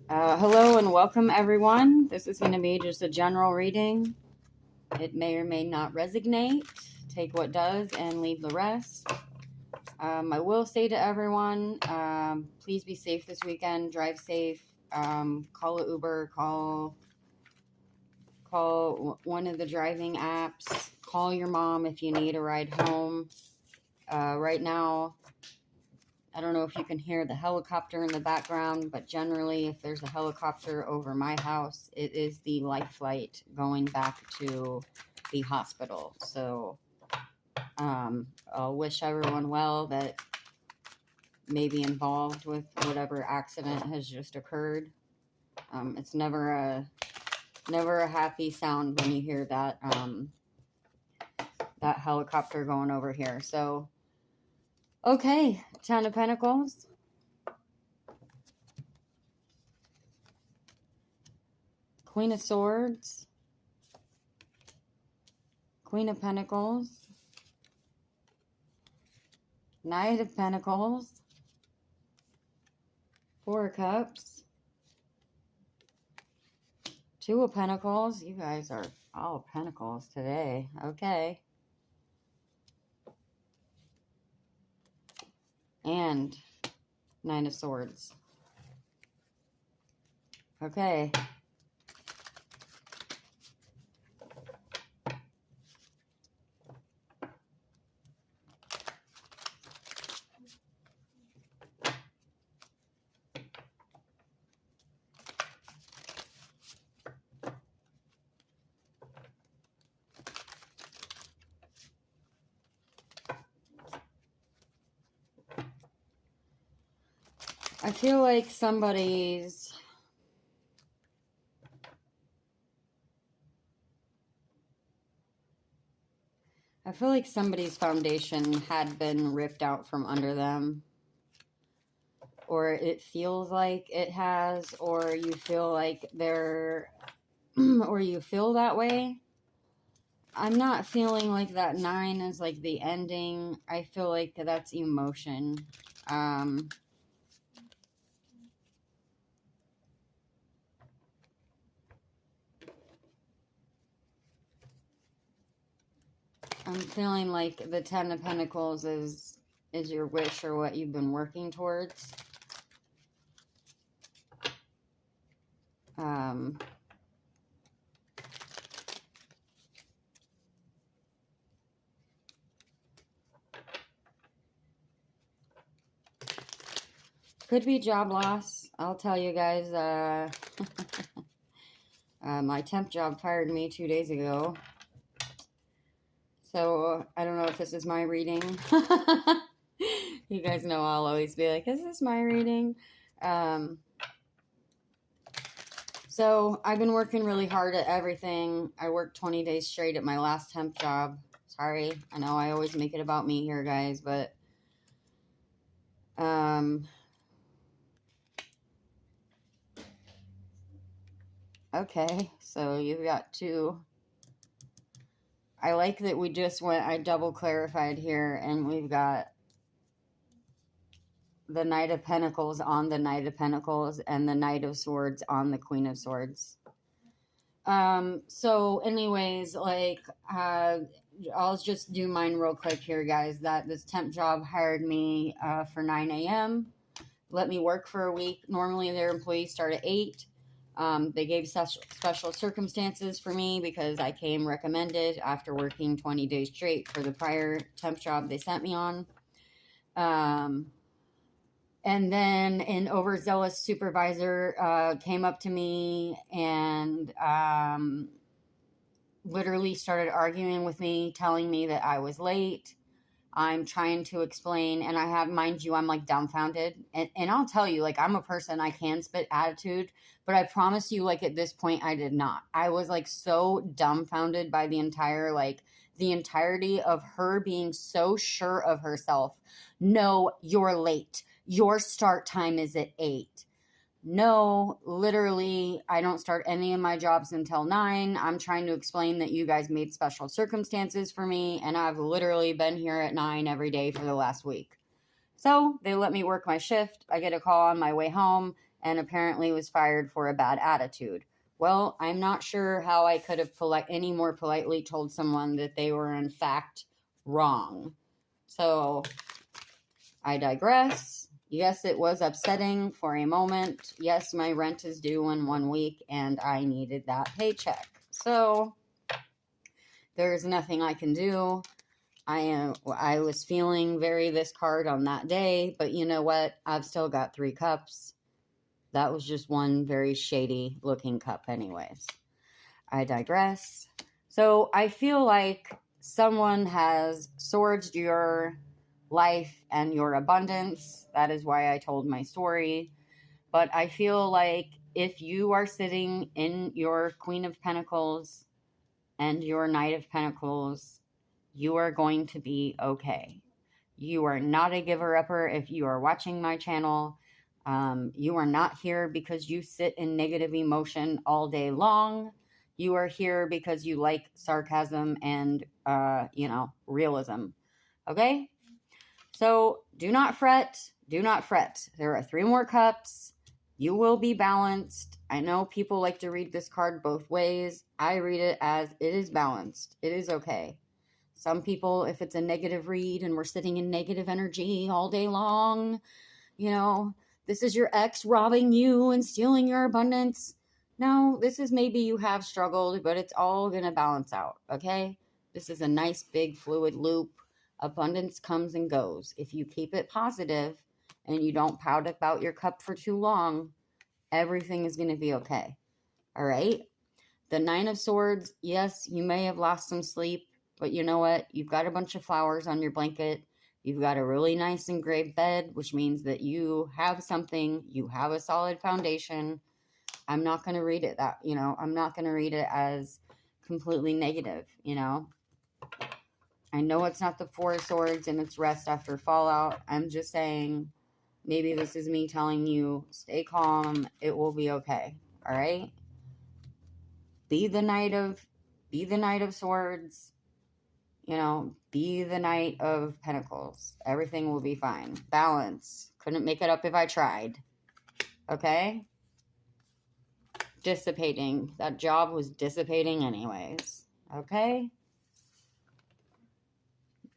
Hello and welcome, everyone. This is going to be just a general reading. It may or may not resonate. Take what does and leave the rest. I will say to everyone, please be safe this weekend. Drive safe. Call an Uber. Call one of the driving apps. Call your mom if you need a ride home. Right now, I don't know if you can hear the helicopter in the background, but generally if there's a helicopter over my house, it is the life flight going back to the hospital. So I'll wish everyone well that may be involved with whatever accident has just occurred. It's never a happy sound when you hear that that helicopter going over here. So okay, Ten of Pentacles. Queen of Swords. Queen of Pentacles. Knight of Pentacles. Four of Cups. Two of Pentacles. You guys are all Pentacles today. Okay. And Nine of Swords. Okay. I feel like somebody's foundation had been ripped out from under them, or it feels like it has, or you feel like they're or you feel that way. I'm not feeling like that 9 is like the ending. I feel like that's emotion. I'm feeling like the 10 of Pentacles is your wish or what you've been working towards. Could be job loss. I'll tell you guys, my temp job fired me 2 days ago. So, I don't know if this is my reading. You guys know I'll always be like, is this my reading? So, I've been working really hard at everything. I worked 20 days straight at my last temp job. Sorry, I know I always make it about me here, guys, but... Okay, so you've got 2... I like that we just went, I double clarified here, and we've got the Knight of Pentacles on the Knight of Pentacles and the Knight of Swords on the Queen of Swords. So anyways, like, I'll just do mine real quick here, guys, that this temp job hired me for 9 a.m., let me work for a week. Normally their employees start at 8. They gave special circumstances for me because I came recommended after working 20 days straight for the prior temp job they sent me on. And then an overzealous supervisor came up to me and literally started arguing with me, telling me that I was late. I'm trying to explain, and I have, mind you, I'm like dumbfounded. And I'll tell you, like, I'm a person, I can spit attitude, but I promise you, like, at this point, I did not. I was like so dumbfounded by the entirety of her being so sure of herself. No, you're late. Your start time is at 8. No, literally, I don't start any of my jobs until 9. I'm trying to explain that you guys made special circumstances for me, and I've literally been here at 9 every day for the last week. So they let me work my shift. I get a call on my way home, and apparently was fired for a bad attitude. Well, I'm not sure how I could have any more politely told someone that they were in fact wrong. So I digress. Yes, it was upsetting for a moment. Yes, my rent is due in 1 week and I needed that paycheck. So there's nothing I can do. I was feeling very this card on that day, but you know what? I've still got 3 cups. That was just one very shady looking cup anyways. I digress. So I feel like someone has swords your life and your abundance. That is why I told my story. But I feel like if you are sitting in your Queen of Pentacles and your Knight of Pentacles, you are going to be okay. You are not a giver-upper if you are watching my channel. You are not here because you sit in negative emotion all day long. You are here because you like sarcasm and, realism. Okay? So do not fret. Do not fret. There are 3 more cups. You will be balanced. I know people like to read this card both ways. I read it as it is balanced. It is okay. Some people, if it's a negative read and we're sitting in negative energy all day long, this is your ex robbing you and stealing your abundance. No, this is maybe you have struggled, but it's all going to balance out, okay? This is a nice big fluid loop. Abundance comes and goes. If you keep it positive and you don't pout about your cup for too long, everything is going to be okay, all right? The 9 of Swords, yes, you may have lost some sleep, but you know what? You've got a bunch of flowers on your blanket. You've got a really nice engraved bed, which means that you have something. You have a solid foundation. I'm not going to read it I'm not going to read it as completely negative, I know it's not the 4 of Swords and it's rest after fallout. I'm just saying maybe this is me telling you, stay calm. It will be okay. All right? Be the Knight of Swords. Be the Knight of Pentacles. Everything will be fine. Balance. Couldn't make it up if I tried. Okay? Dissipating. That job was dissipating anyways. Okay?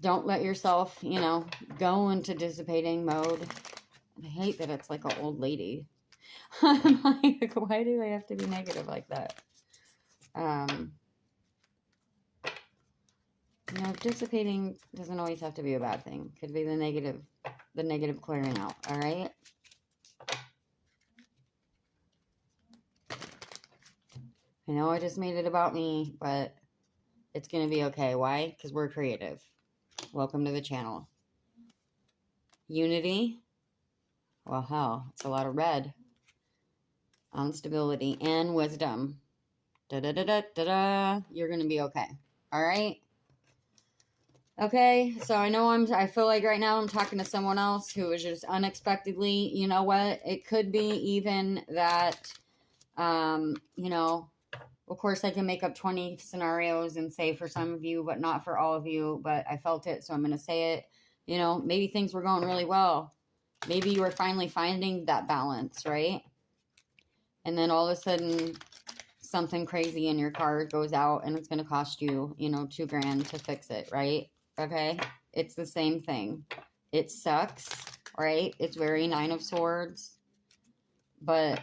Don't let yourself, go into dissipating mode. I hate that it's like an old lady. I'm like, why do they have to be negative like that? Dissipating doesn't always have to be a bad thing. Could be the negative clearing out, all right? I know I just made it about me, but it's going to be okay. Why? Because we're creative. Welcome to the channel. Unity. Well, hell, it's a lot of red. Instability and wisdom. Da-da-da-da-da-da. You're going to be okay. All right? Okay, so I feel like right now I'm talking to someone else who is just unexpectedly, you know what? It could be even that, of course I can make up 20 scenarios and say for some of you, but not for all of you, but I felt it, so I'm going to say it. Maybe things were going really well. Maybe you were finally finding that balance, right? And then all of a sudden, something crazy in your car goes out and it's going to cost you, $2,000 to fix it, right? Okay? It's the same thing. It sucks, right? It's very 9 of Swords. But,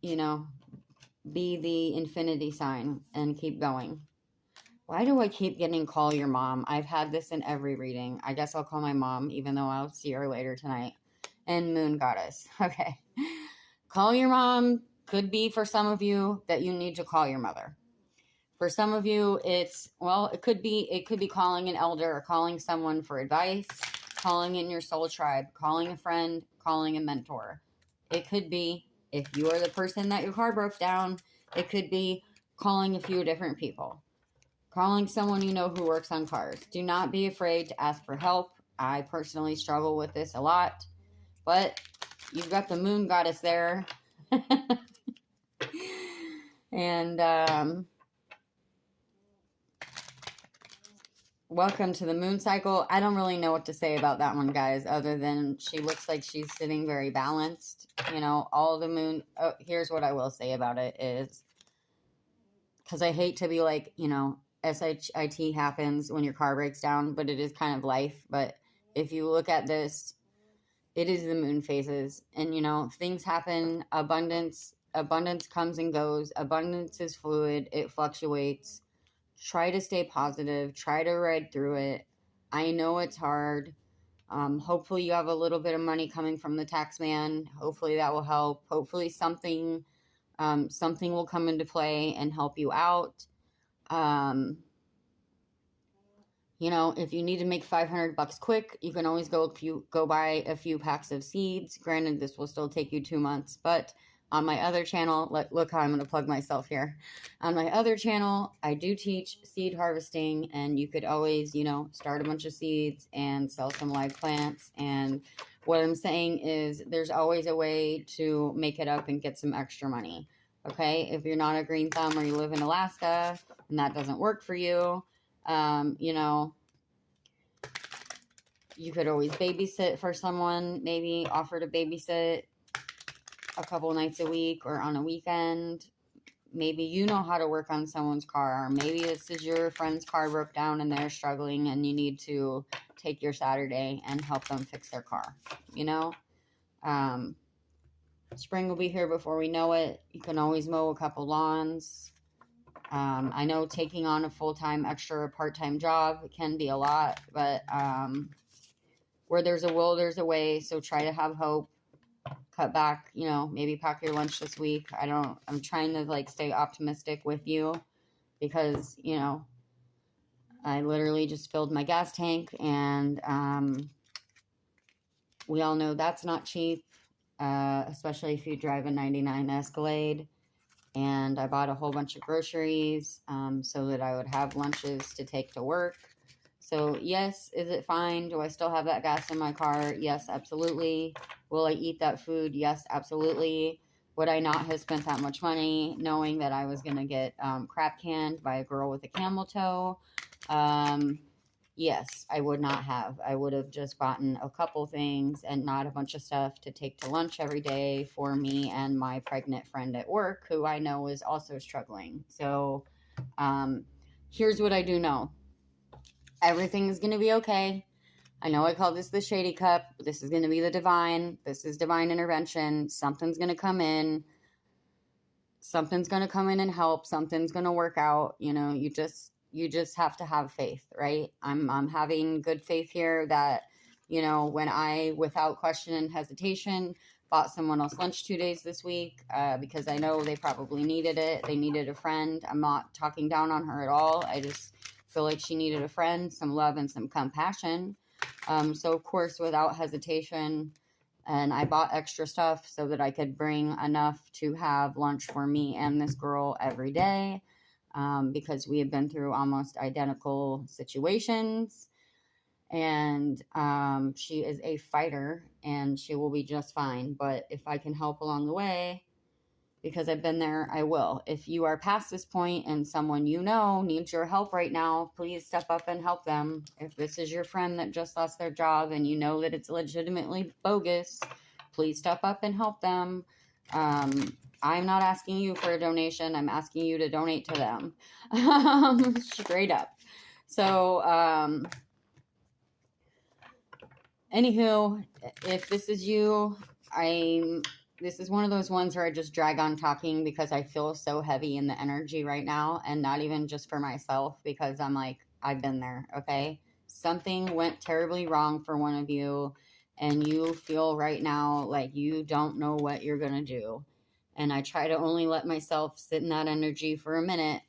be the infinity sign and keep going. Why do I keep getting call your mom? I've had this in every reading. I guess I'll call my mom, even though I'll see her later tonight. And Moon Goddess. Okay. Call your mom could be for some of you that you need to call your mother. For some of you, it could be calling an elder or calling someone for advice, calling in your soul tribe, calling a friend, calling a mentor. It could be, if you are the person that your car broke down, it could be calling a few different people. Calling someone who works on cars. Do not be afraid to ask for help. I personally struggle with this a lot. But you've got the Moon Goddess there. And, welcome to the moon cycle. I don't really know what to say about that one, guys, other than she looks like she's sitting very balanced. You know, all the moon. Oh, here's what I will say about it is, because I hate to be like, you know, SHIT happens when your car breaks down, but it is kind of life. But if you look at this, it is the moon phases, and you know, things happen. Abundance comes and goes. Abundance is fluid. It fluctuates. Try to stay positive. Try to ride through it. I know it's hard. Hopefully you have a little bit of money coming from the tax man. Hopefully that will help. Hopefully something will come into play and help you out. You know, if you need to make $500 quick, you can always go buy a few packs of seeds. Granted, this will still take you 2 months, but on my other channel, look how I'm going to plug myself here. On my other channel, I do teach seed harvesting, and you could always, you know, start a bunch of seeds and sell some live plants. And what I'm saying is there's always a way to make it up and get some extra money. Okay, if you're not a green thumb or you live in Alaska and that doesn't work for you, you know, you could always babysit for someone, maybe offer to babysit a couple nights a week or on a weekend. Maybe you know how to work on someone's car. Maybe this is your friend's car broke down and they're struggling and you need to take your Saturday and help them fix their car. You know, spring will be here before we know it. You can always mow a couple lawns. I know taking on a full-time extra part-time job can be a lot, but where there's a will, there's a way. So try to have hope. Cut back, you know, maybe pack your lunch this week. I'm trying to like stay optimistic with you because, you know, I literally just filled my gas tank, and we all know that's not cheap, especially if you drive a 99 Escalade. And I bought a whole bunch of groceries so that I would have lunches to take to work. So yes, is it fine? Do I still have that gas in my car? Yes, absolutely. Will I eat that food? Yes, absolutely. Would I not have spent that much money knowing that I was going to get crap canned by a girl with a camel toe? Yes, I would not have. I would have just bought a couple things and not a bunch of stuff to take to lunch every day for me and my pregnant friend at work, who I know is also struggling. So here's what I do know. Everything is going to be okay. I know I call this the shady cup, but this is going to be the divine. This is divine intervention. Something's going to come in. Something's going to come in and help. Something's going to work out. You know, you just have to have faith, right? I'm having good faith here that, you know, when I, without question and hesitation, bought someone else lunch 2 days this week because I know they probably needed it. They needed a friend. I'm not talking down on her at all. I just feel like she needed a friend, some love and some compassion. So of course, without hesitation, and I bought extra stuff so that I could bring enough to have lunch for me and this girl every day, because we have been through almost identical situations. And she is a fighter and she will be just fine. But if I can help along the way, because I've been there, I will. If you are past this point and someone you know needs your help right now, please step up and help them. If this is your friend that just lost their job and you know that it's legitimately bogus, please step up and help them. I'm not asking you for a donation. I'm asking you to donate to them. Straight up. So, anywho, if this is you, this is one of those ones where I just drag on talking because I feel so heavy in the energy right now, and not even just for myself, because I'm like, I've been there, okay? Something went terribly wrong for one of you, and you feel right now like you don't know what you're going to do. And I try to only let myself sit in that energy for a minute.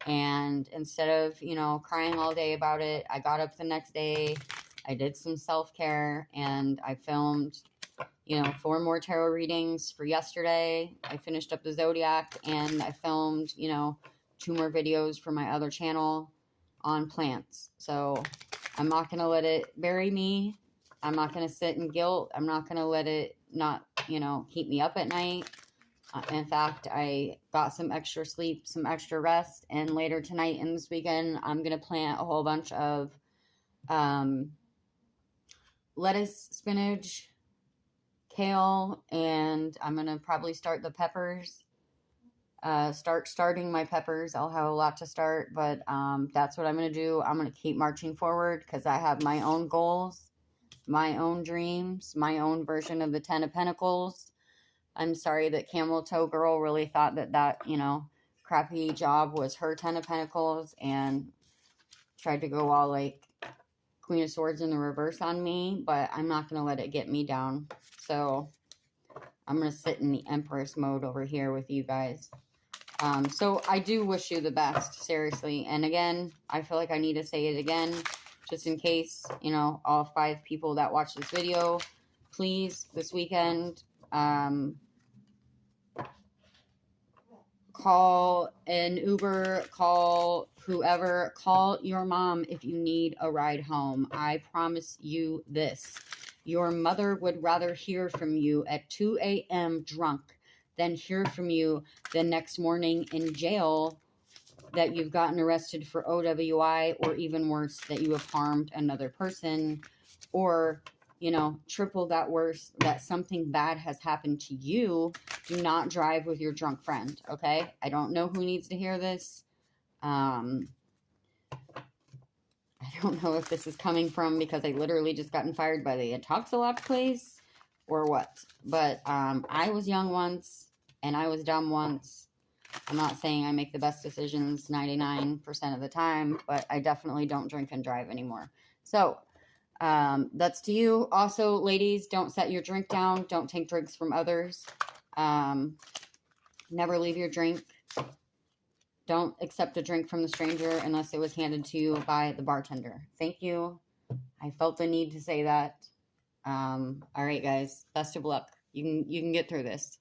And instead of, you know, crying all day about it, I got up the next day, I did some self-care, and I filmed, you know, 4 more tarot readings for yesterday. I finished up the Zodiac, and I filmed, you know, 2 more videos for my other channel on plants. So I'm not going to let it bury me. I'm not going to sit in guilt. I'm not going to let it not, you know, keep me up at night. In fact, I got some extra sleep, some extra rest, and later tonight and this weekend, I'm going to plant a whole bunch of um, lettuce, spinach, kale, and I'm going to probably start the peppers. Starting my peppers. I'll have a lot to start, but that's what I'm going to do. I'm going to keep marching forward because I have my own goals, my own dreams, my own version of the Ten of Pentacles. I'm sorry that Camel Toe Girl really thought that, crappy job was her Ten of Pentacles and tried to go all like Queen of Swords in the reverse on me, but I'm not going to let it get me down. So I'm going to sit in the Empress mode over here with you guys. So I do wish you the best, seriously. And again, I feel like I need to say it again, just in case, all 5 people that watch this video, please, this weekend, call an Uber, call whoever, call your mom if you need a ride home. I promise you this. Your mother would rather hear from you at 2 a.m. drunk than hear from you the next morning in jail that you've gotten arrested for OWI, or even worse, that you have harmed another person, or, triple that worse, that something bad has happened to you. Do not drive with your drunk friend, okay? I don't know who needs to hear this. I don't know if this is coming from because I literally just gotten fired by the Intoxilab place or what. But I was young once and I was dumb once. I'm not saying I make the best decisions 99% of the time, but I definitely don't drink and drive anymore. So that's to you. Also, ladies, don't set your drink down. Don't take drinks from others. Never leave your drink. Don't accept a drink from the stranger unless it was handed to you by the bartender. Thank you. I felt the need to say that. All right, guys. Best of luck. You can get through this.